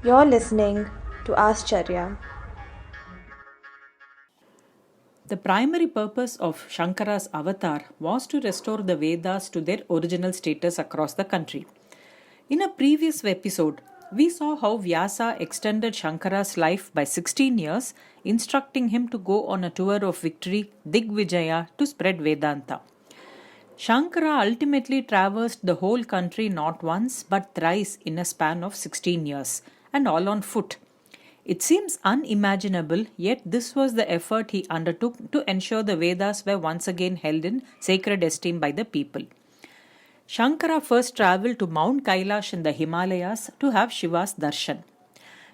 You're listening to Ascharya. The primary purpose of Shankara's avatar was to restore the Vedas to their original status across the country. In a previous episode, we saw how Vyasa extended Shankara's life by 16 years, instructing him to go on a tour of victory, Digvijaya, to spread Vedanta. Shankara ultimately traversed the whole country not once but thrice in a span of 16 years, and all on foot. It seems unimaginable, yet this was the effort he undertook to ensure the Vedas were once again held in sacred esteem by the people. Shankara first travelled to Mount Kailash in the Himalayas to have Shiva's darshan.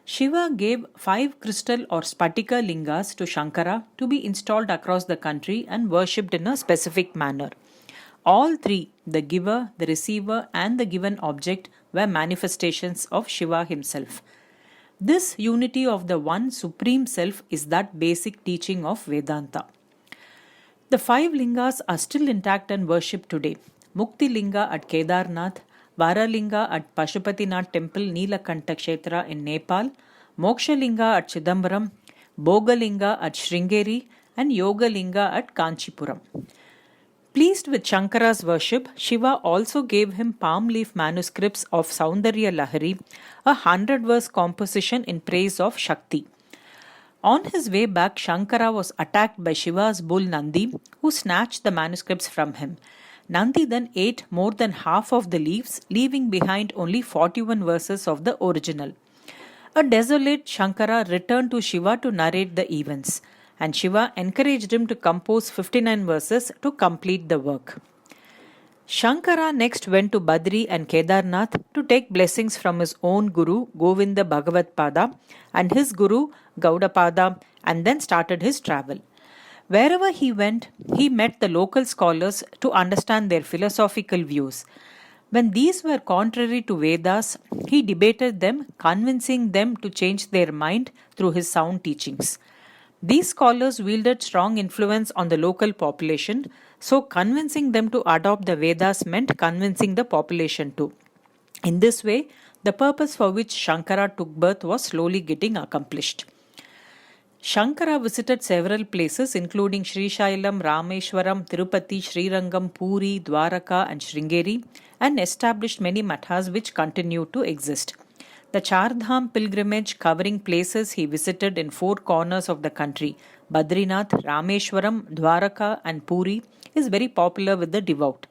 Shiva gave 5 crystal or spatika lingas to Shankara to be installed across the country and worshipped in a specific manner. All three, the giver, the receiver, and the given object, were manifestations of Shiva himself. This unity of the one supreme self is that basic teaching of Vedanta. The 5 lingas are still intact and worshipped today. Mukti Linga at Kedarnath, Varalinga at Pashupatinath Temple Neelakanta Kshetra in Nepal, Moksha Linga at Chidambaram, Bogalinga at Sringeri, and Yoga Linga at Kanchipuram. Pleased with Shankara's worship, Shiva also gave him palm leaf manuscripts of Saundarya Lahari, a 100-verse composition in praise of Shakti. On his way back, Shankara was attacked by Shiva's bull Nandi, who snatched the manuscripts from him. Nandi then ate more than half of the leaves, leaving behind only 41 verses of the original. A desolate Shankara returned to Shiva to narrate the events, and Shiva encouraged him to compose 59 verses to complete the work. Shankara next went to Badri and Kedarnath to take blessings from his own guru Govinda Bhagavatpada and his guru Gaudapada, and then started his travel. Wherever he went, he met the local scholars to understand their philosophical views. When these were contrary to Vedas, he debated them, convincing them to change their mind through his sound teachings. These scholars wielded strong influence on the local population, so convincing them to adopt the Vedas meant convincing the population too. In this way, the purpose for which Shankara took birth was slowly getting accomplished. Shankara visited several places including Srishailam, Rameshwaram, Tirupati, Srirangam, Puri, Dwaraka, and Sringeri, and established many mathas which continue to exist. The Chardham pilgrimage, covering places he visited in 4 corners of the country, Badrinath, Rameshwaram, Dwaraka, and Puri, is very popular with the devout.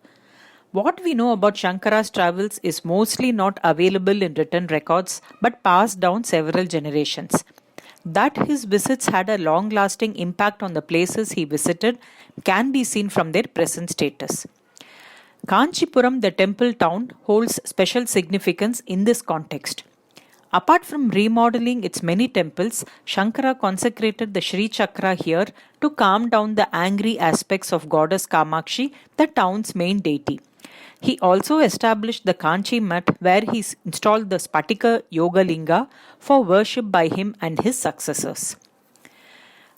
What we know about Shankara's travels is mostly not available in written records but passed down several generations. That his visits had a long lasting impact on the places he visited can be seen from their present status. Kanchipuram, the temple town, holds special significance in this context. Apart from remodeling its many temples, Shankara consecrated the Sri Chakra here to calm down the angry aspects of goddess Kamakshi, the town's main deity. He also established the Kanchi Mat where he installed the Spatika Yoga Linga for worship by him and his successors.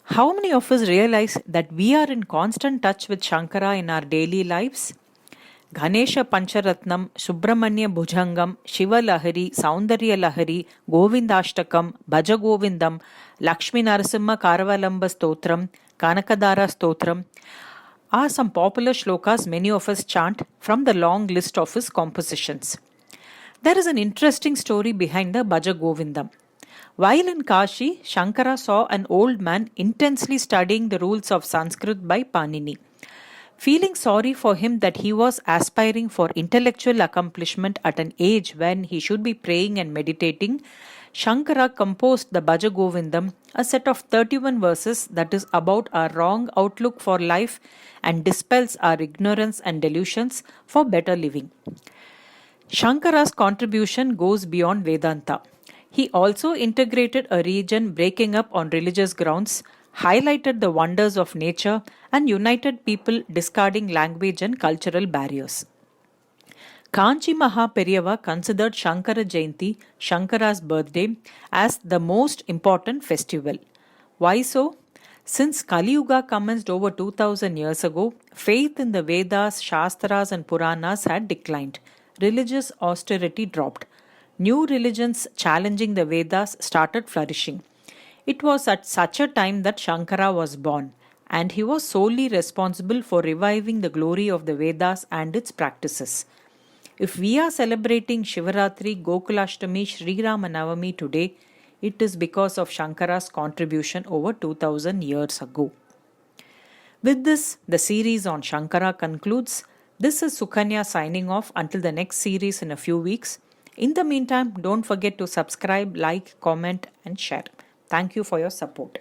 How many of us realize that we are in constant touch with Shankara in our daily lives? Ganesha Pancharatnam, Subramanya Bhujangam, Shiva Lahari, Saundarya Lahari, Govindashtakam, Bhaja Govindam, Lakshmi Narasimha Karavalamba Stotram, Kanakadara Stotram are some popular shlokas many of us chant from the long list of his compositions. There is an interesting story behind the Bhaja Govindam. While in Kashi, Shankara saw an old man intensely studying the rules of Sanskrit by Panini. Feeling sorry for him that he was aspiring for intellectual accomplishment at an age when he should be praying and meditating, Shankara composed the Bhaja Govindam, a set of 31 verses that is about our wrong outlook for life and dispels our ignorance and delusions for better living. Shankara's contribution goes beyond Vedanta. He also integrated a region breaking up on religious grounds, highlighted the wonders of nature, and united people discarding language and cultural barriers. Kanchi Mahaperiyava considered Shankara Jayanti, Shankara's birthday, as the most important festival. Why so? Since Kali Yuga commenced over 2000 years ago, faith in the Vedas, Shastras, and Puranas had declined. Religious austerity dropped. new religions challenging the Vedas started flourishing. It was at such a time that Shankara was born, and he was solely responsible for reviving the glory of the Vedas and its practices. If we are celebrating Shivaratri, Gokulashtami, Sri Ramanavami today, it is because of Shankara's contribution over 2000 years ago. With this, the series on Shankara concludes. This is Sukanya signing off until the next series in a few weeks. In the meantime, don't forget to subscribe, like, comment, and share. Thank you for your support.